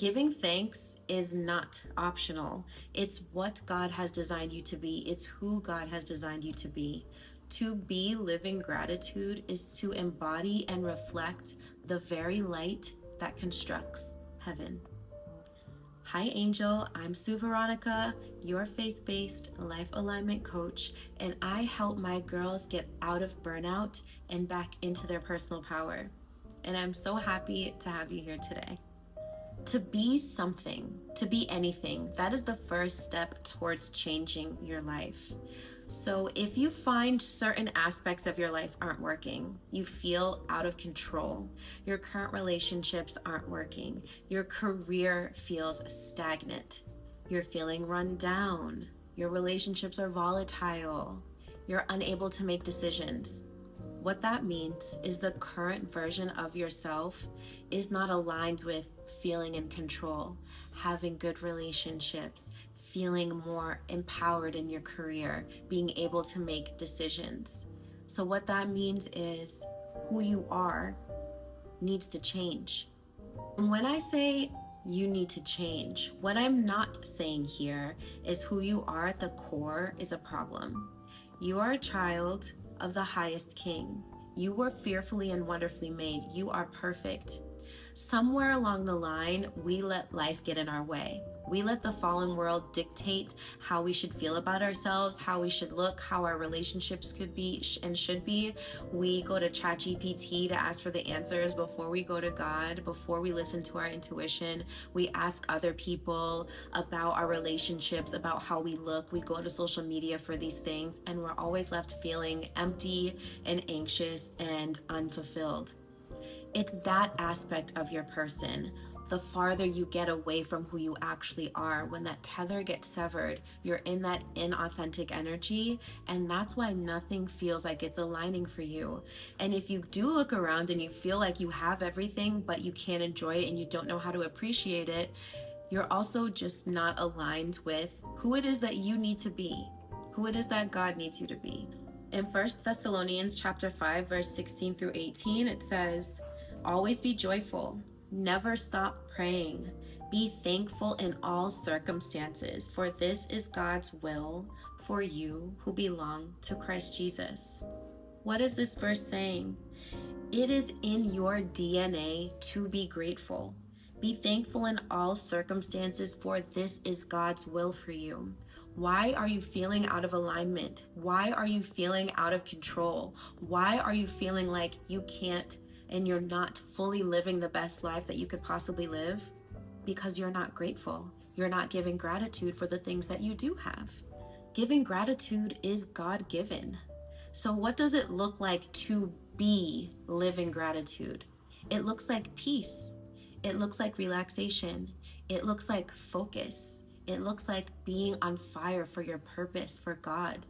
Giving thanks is not optional. It's what God has designed you to be. It's who God has designed you to be. To be living gratitude is to embody and reflect the very light that constructs heaven. Hi, Angel. I'm Sue Veronica, your faith-based life alignment coach, and I help my girls get out of burnout and back into their personal power. And I'm so happy to have you here today. To be something, to be anything, that is the first step towards changing your life. So if you find certain aspects of your life aren't working, you feel out of control, your current relationships aren't working, your career feels stagnant, you're feeling run down, your relationships are volatile, you're unable to make decisions, what that means is the current version of yourself is not aligned with feeling in control, having good relationships, feeling more empowered in your career, being able to make decisions. So what that means is who you are needs to change. And when I say you need to change, what I'm not saying here is who you are at the core is a problem. You are a child of the highest King. You were fearfully and wonderfully made. You are perfect. Somewhere along the line, we let life get in our way. We let the fallen world dictate how we should feel about ourselves, how we should look, how our relationships could be and should be. We go to ChatGPT to ask for the answers before we go to God, before we listen to our intuition. We ask other people about our relationships, about how we look. We go to social media for these things, and we're always left feeling empty and anxious and unfulfilled. It's that aspect of your person. The farther you get away from who you actually are, when that tether gets severed, you're in that inauthentic energy, and that's why nothing feels like it's aligning for you. And if you do look around and you feel like you have everything, but you can't enjoy it and you don't know how to appreciate it, you're also just not aligned with who it is that you need to be, who it is that God needs you to be. In 1 Thessalonians chapter 5, verse 16 through 18, it says, "Always be joyful, never stop praying, be thankful in all circumstances, for this is God's will for you who belong to Christ Jesus." What is this verse saying? It is in your DNA to be grateful. Be thankful in all circumstances, for this is God's will for you. Why are you feeling out of alignment? Why are you feeling out of control? Why are you feeling like you can't and you're not fully living the best life that you could possibly live? Because you're not grateful. You're not giving gratitude for the things that you do have. Giving gratitude is God-given. So what does it look like to be living gratitude? It looks like peace. It looks like relaxation. It looks like focus. It looks like being on fire for your purpose, for God.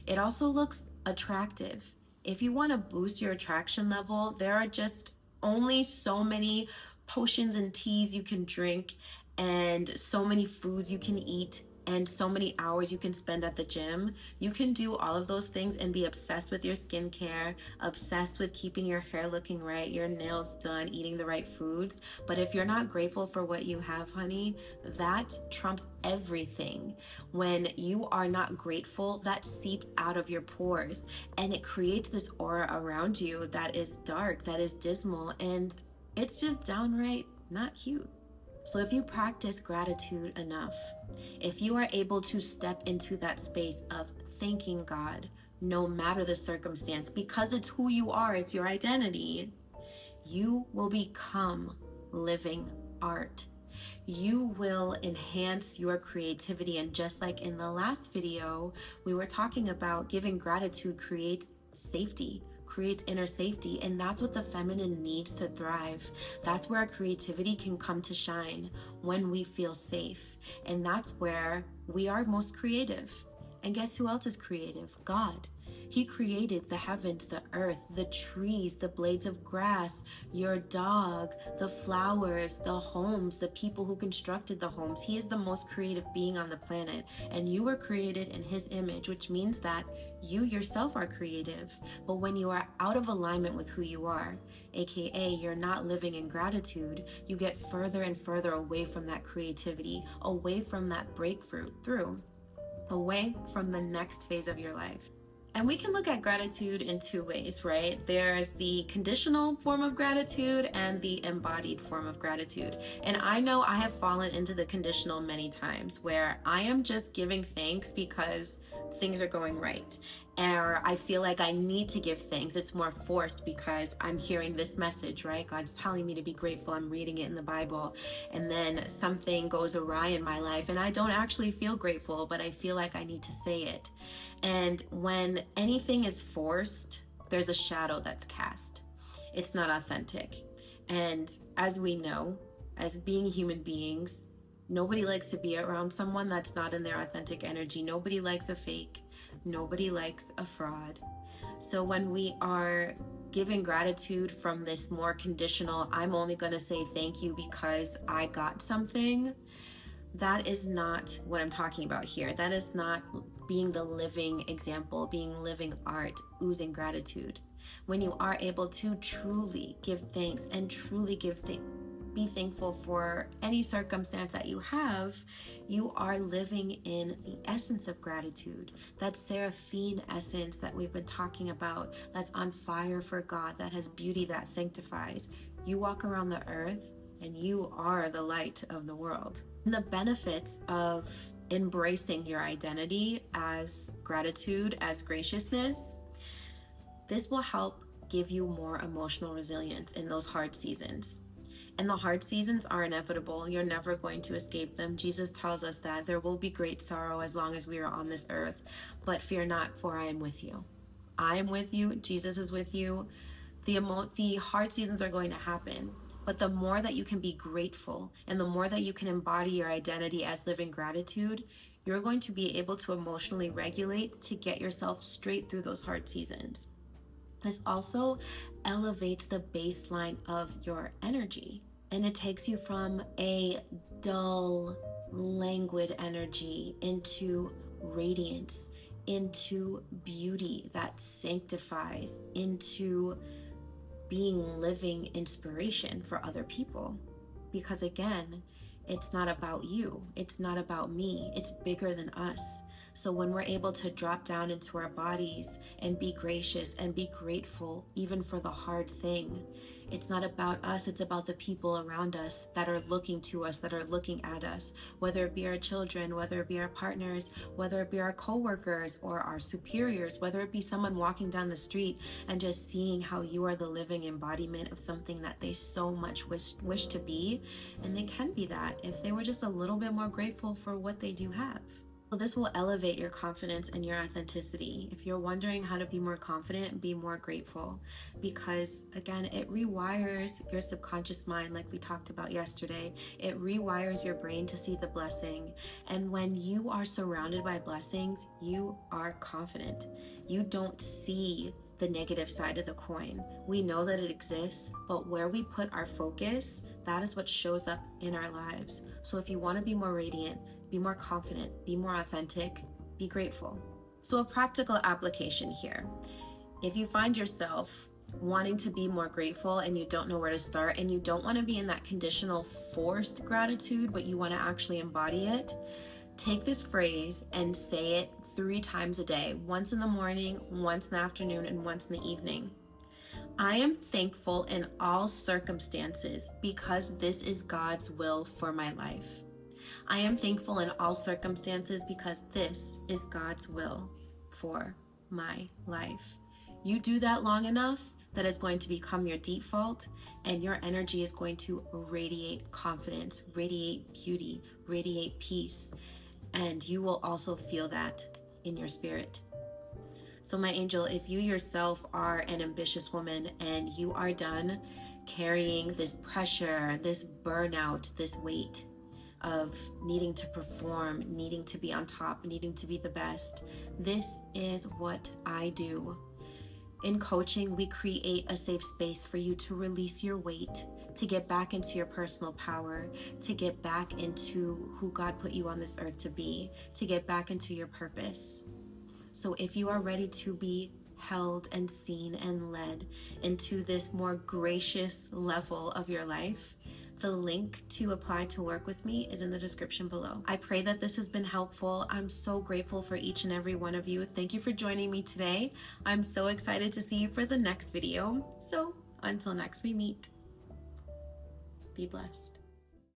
It also looks attractive. If you want to boost your attraction level, there are just only so many potions and teas you can drink, and so many foods you can eat, and so many hours you can spend at the gym. You can do all of those things and be obsessed with your skincare, obsessed with keeping your hair looking right, your nails done, eating the right foods. But if you're not grateful for what you have, honey, that trumps everything. When you are not grateful, that seeps out of your pores, and it creates this aura around you that is dark, that is dismal, and it's just downright not cute. So if you practice gratitude enough, if you are able to step into that space of thanking God, no matter the circumstance, because it's who you are, it's your identity, you will become living art. You will enhance your creativity. And just like in the last video, we were talking about giving gratitude creates safety, creates inner safety, and that's what the feminine needs to thrive. That's where our creativity can come to shine, when we feel safe, and that's where we are most creative. And guess who else is creative? God. He created the heavens, the earth, the trees, the blades of grass, your dog, the flowers, the homes, the people who constructed the homes. He is the most creative being on the planet, and you were created in his image, which means that you yourself are creative. But when you are out of alignment with who you are, aka you're not living in gratitude, you get further and further away from that creativity, away from that breakthrough, away from the next phase of your life. And we can look at gratitude in two ways, right? There's the conditional form of gratitude and the embodied form of gratitude. And I know I have fallen into the conditional many times where I am just giving thanks because things are going right. Or I feel like I need to give thanks. It's more forced because I'm hearing this message, right? God's telling me to be grateful. I'm reading it in the Bible. And then something goes awry in my life and I don't actually feel grateful, but I feel like I need to say it. And when anything is forced, there's a shadow that's cast. It's not authentic. And as we know, as being human beings, nobody likes to be around someone that's not in their authentic energy. Nobody likes a fake. Nobody likes a fraud. So when we are giving gratitude from this more conditional, I'm only going to say thank you because I got something, that is not what I'm talking about here. That is not being the living example, being living art, oozing gratitude. When you are able to truly give thanks and truly be thankful for any circumstance that you have, you are living in the essence of gratitude, that seraphine essence that we've been talking about, that's on fire for God, that has beauty, that sanctifies. You walk around the earth and you are the light of the world. And the benefits of embracing your identity as gratitude, as graciousness, this will help give you more emotional resilience in those hard seasons. And the hard seasons are inevitable. You're never going to escape them. Jesus tells us that there will be great sorrow as long as we are on this earth. But fear not, for I am with you. I am with you. Jesus is with you. The hard seasons are going to happen. But the more that you can be grateful and the more that you can embody your identity as living gratitude, you're going to be able to emotionally regulate to get yourself straight through those hard seasons. This also elevates the baseline of your energy, and it takes you from a dull, languid energy into radiance, into beauty that sanctifies, into being living inspiration for other people. Because again, it's not about you, it's not about me, it's bigger than us. So when we're able to drop down into our bodies and be gracious and be grateful even for the hard thing, it's not about us, it's about the people around us that are looking to us, that are looking at us, whether it be our children, whether it be our partners, whether it be our coworkers or our superiors, whether it be someone walking down the street and just seeing how you are the living embodiment of something that they so much wish to be. And they can be that if they were just a little bit more grateful for what they do have. So this will elevate your confidence and your authenticity. If you're wondering how to be more confident, be more grateful, because again, it rewires your subconscious mind like we talked about yesterday. It rewires your brain to see the blessing. And when you are surrounded by blessings, you are confident. You don't see the negative side of the coin. We know that it exists, but where we put our focus, that is what shows up in our lives. So if you want to be more radiant, be more confident, be more authentic, be grateful. So a practical application here. If you find yourself wanting to be more grateful and you don't know where to start and you don't want to be in that conditional forced gratitude, but you want to actually embody it, take this phrase and say it 3 times a day, once in the morning, once in the afternoon, and once in the evening. I am thankful in all circumstances because this is God's will for my life. I am thankful in all circumstances because this is God's will for my life. You do that long enough, that is going to become your default, and your energy is going to radiate confidence, radiate beauty, radiate peace, and you will also feel that in your spirit. So my angel, if you yourself are an ambitious woman and you are done carrying this pressure, this burnout, this weight, of needing to perform, needing to be on top, needing to be the best. This is what I do. In coaching, we create a safe space for you to release your weight, to get back into your personal power, to get back into who God put you on this earth to be, to get back into your purpose. So if you are ready to be held and seen and led into this more gracious level of your life, the link to apply to work with me is in the description below. I pray that this has been helpful. I'm so grateful for each and every one of you. Thank you for joining me today. I'm so excited to see you for the next video. So until next we meet, be blessed.